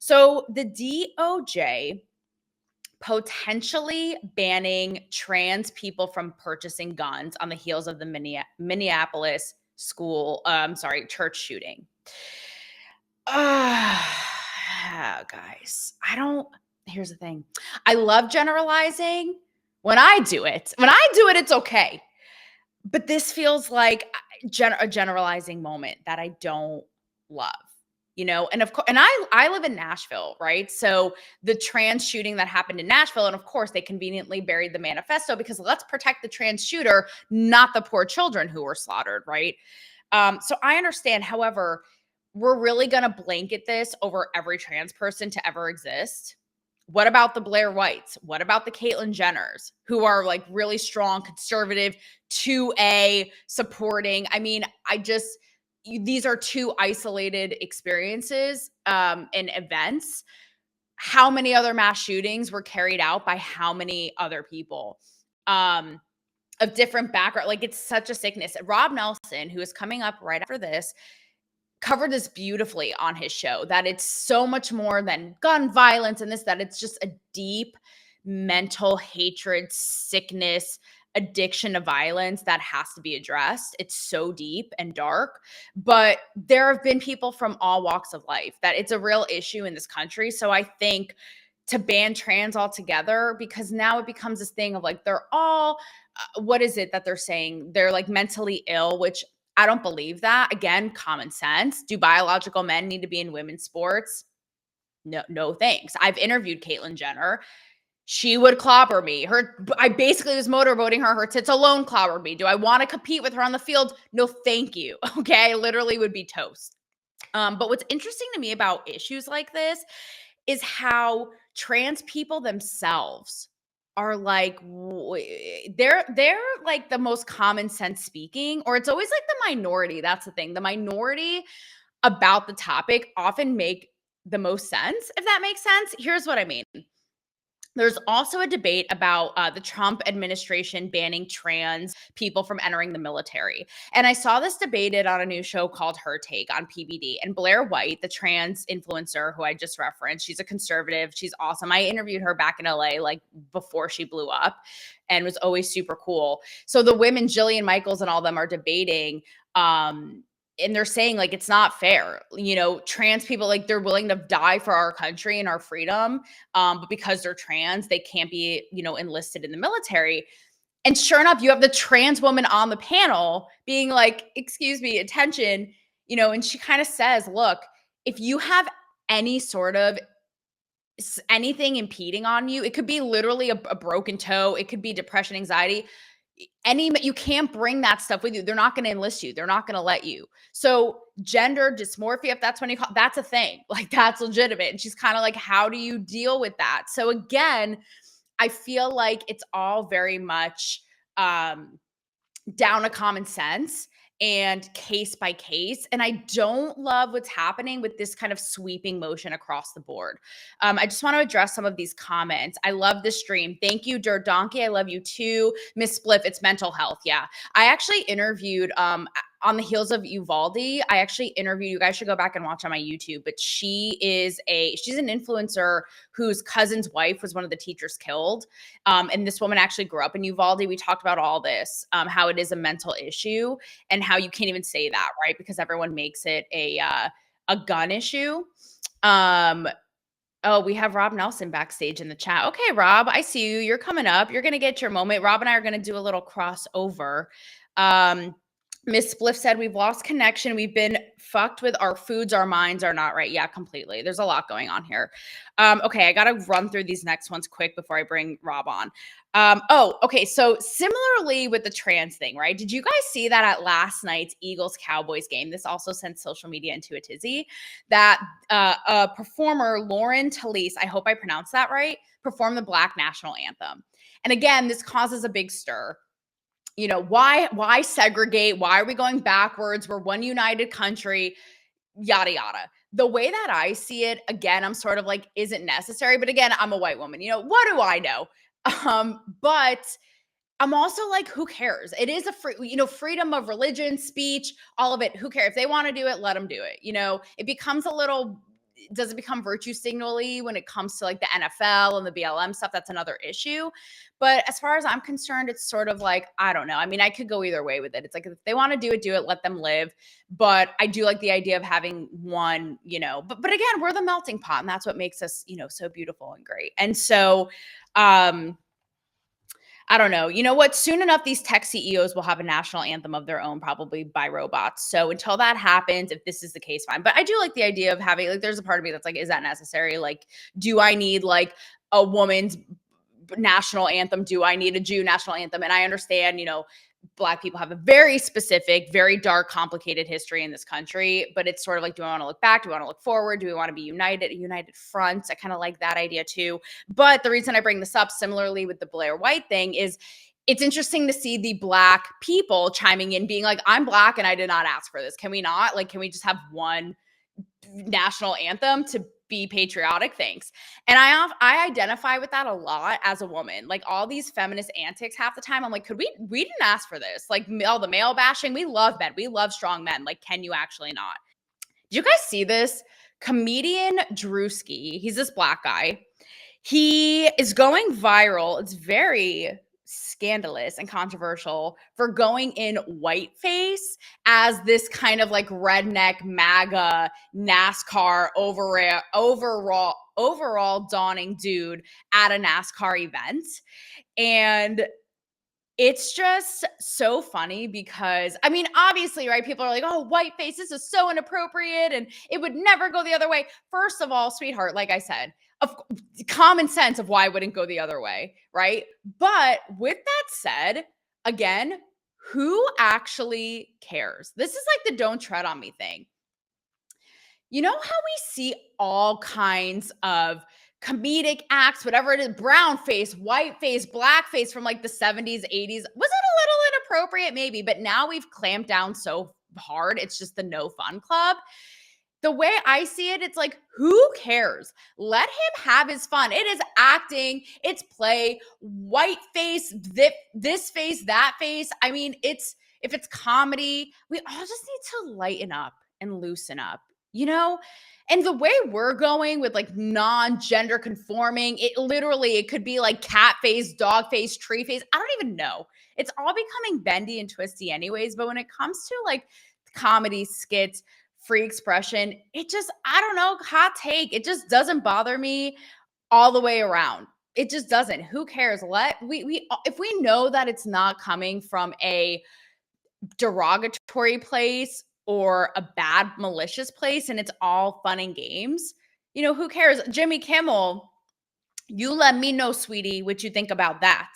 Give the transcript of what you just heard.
So the DOJ potentially banning trans people from purchasing guns on the heels of the Minneapolis church shooting. Guys, here's the thing. I love generalizing when I do it. When I do it, it's okay. But this feels like a generalizing moment that I don't love, and of course, and I live in Nashville, right? So the trans shooting that happened in Nashville, and of course they conveniently buried the manifesto because let's protect the trans shooter, not the poor children who were slaughtered, right? So I understand. However, we're really going to blanket this over every trans person to ever exist. What about the Blair Whites? What about the Caitlyn Jenners, who are like really strong, conservative, 2A supporting? I mean, these are two isolated experiences and events. How many other mass shootings were carried out by how many other people? Of different background. Like, it's such a sickness. Rob Nelson, who is coming up right after this, covered this beautifully on his show, that it's so much more than gun violence and that it's just a deep mental hatred, sickness, addiction to violence that has to be addressed. It's so deep and dark, but there have been people from all walks of life that it's a real issue in this country. So I think to ban trans altogether, because now it becomes this thing of like, they're all, what is it that they're saying? They're like mentally ill, which I don't believe that. Again, common sense. Do biological men need to be in women's sports? No, thanks. I've interviewed Caitlyn Jenner. She would clobber me. I basically was motorboating her. Her tits alone clobbered me. Do I want to compete with her on the field? No, thank you. Okay, I literally would be toast. But what's interesting to me about issues like this is how trans people themselves are like, they're like the most common sense speaking, or it's always like the minority. That's the thing. The minority about the topic often make the most sense, if that makes sense. Here's what I mean. There's also a debate about the Trump administration banning trans people from entering the military. And I saw this debated on a new show called Her Take on PBD. And Blair White, the trans influencer who I just referenced, she's a conservative. She's awesome. I interviewed her back in LA, like before she blew up, and was always super cool. So the women, Jillian Michaels and all of them, are debating and they're saying like it's not fair, trans people, like, they're willing to die for our country and our freedom, but because they're trans they can't be enlisted in the military. And sure enough, you have the trans woman on the panel being like, excuse me, attention, and she kind of says, look, if you have any sort of anything impeding on you, it could be literally a broken toe, it could be depression, anxiety, you can't bring that stuff with you. They're not going to enlist you. They're not going to let you. So gender dysmorphia, if that's what you call, that's a thing. Like, that's legitimate. And she's kind of like, how do you deal with that? So again, I feel like it's all very much down to common sense and case by case. And I don't love what's happening with this kind of sweeping motion across the board. I just want to address some of these comments. I love this stream. Thank you, Dirt Donkey. I love you too. Miss Spliff, it's mental health. Yeah. I actually interviewed on the heels of Uvalde. I actually interviewed, you guys should go back and watch on my YouTube, but she's an influencer whose cousin's wife was one of the teachers killed. And this woman actually grew up in Uvalde. We talked about all this, how it is a mental issue and how you can't even say that, right? Because everyone makes it a gun issue. Oh, we have Rob Nelson backstage in the chat. Okay, Rob, I see you. You're coming up. You're going to get your moment. Rob and I are going to do a little crossover. Miss Spliff said, we've lost connection. We've been fucked with our foods. Our minds are not right. Yeah, completely. There's a lot going on here. Okay, I got to run through these next ones quick before I bring Rob on. Okay. So similarly with the trans thing, right? Did you guys see that at last night's Eagles-Cowboys game? This also sent social media into a tizzy, that performer, Lauren Talese, I hope I pronounced that right, performed the Black National Anthem. And again, this causes a big stir. Why segregate? Why are we going backwards? We're one united country, yada, yada. The way that I see it, again, I'm sort of like, isn't necessary. But again, I'm a white woman. What do I know? But I'm also like, who cares? It is a freedom of religion, speech, all of it. Who cares? If they want to do it, let them do it. It becomes a little does it become virtue signally when it comes to like the NFL and the BLM stuff? That's another issue. But as far as I'm concerned, it's sort of like, I don't know. I mean, I could go either way with it. It's like, if they want to do it, let them live. But I do like the idea of having one, but again, we're the melting pot, and that's what makes us, so beautiful and great. And so, I don't know. You know what? Soon enough, these tech CEOs will have a national anthem of their own, probably by robots. So until that happens, if this is the case, fine. But I do like the idea of having, like, there's a part of me that's like, is that necessary? Like, do I need like a woman's national anthem? Do I need a Jew national anthem? And I understand, Black people have a very specific, very dark, complicated history in this country, but it's sort of like, do I want to look back? Do we want to look forward? Do we want to be united, a united front? I kind of like that idea too. But the reason I bring this up, similarly with the Blair White thing, is it's interesting to see the Black people chiming in, being like, I'm Black and I did not ask for this. Can we not? Like, can we just have one national anthem to be patriotic? Thanks. And I identify with that a lot as a woman. Like, all these feminist antics half the time, I'm like, we didn't ask for this. Like, all the male bashing, we love men, we love strong men. Like, can you actually not? Did you guys see this? Comedian Druski, he's this Black guy. He is going viral. It's very scandalous and controversial for going in whiteface as this kind of like redneck MAGA NASCAR overall donning dude at a NASCAR event. And it's just so funny because, I mean, obviously, right? People are like, oh, whiteface, this is so inappropriate and it would never go the other way. First of all, sweetheart, like I said, of common sense of why it wouldn't go the other way, right? But with that said, again, who actually cares? This is like the don't tread on me thing. You know how we see all kinds of comedic acts, whatever it is, brown face, white face, black face from like the 70s, 80s. Was it a little inappropriate? Maybe, but now we've clamped down so hard. It's just the no fun club. The way I see it, it's like, who cares? Let him have his fun. It is acting, it's play, white face, this face, that face. I mean, if it's comedy, we all just need to lighten up and loosen up, And the way we're going with like non-gender conforming, it could be like cat face, dog face, tree face. I don't even know. It's all becoming bendy and twisty anyways. But when it comes to like comedy skits, free expression, I don't know, hot take, it just doesn't bother me all the way around. It just doesn't. Who cares? If we know that it's not coming from a derogatory place or a bad malicious place and it's all fun and games, who cares? Jimmy Kimmel, you let me know, sweetie, what you think about that.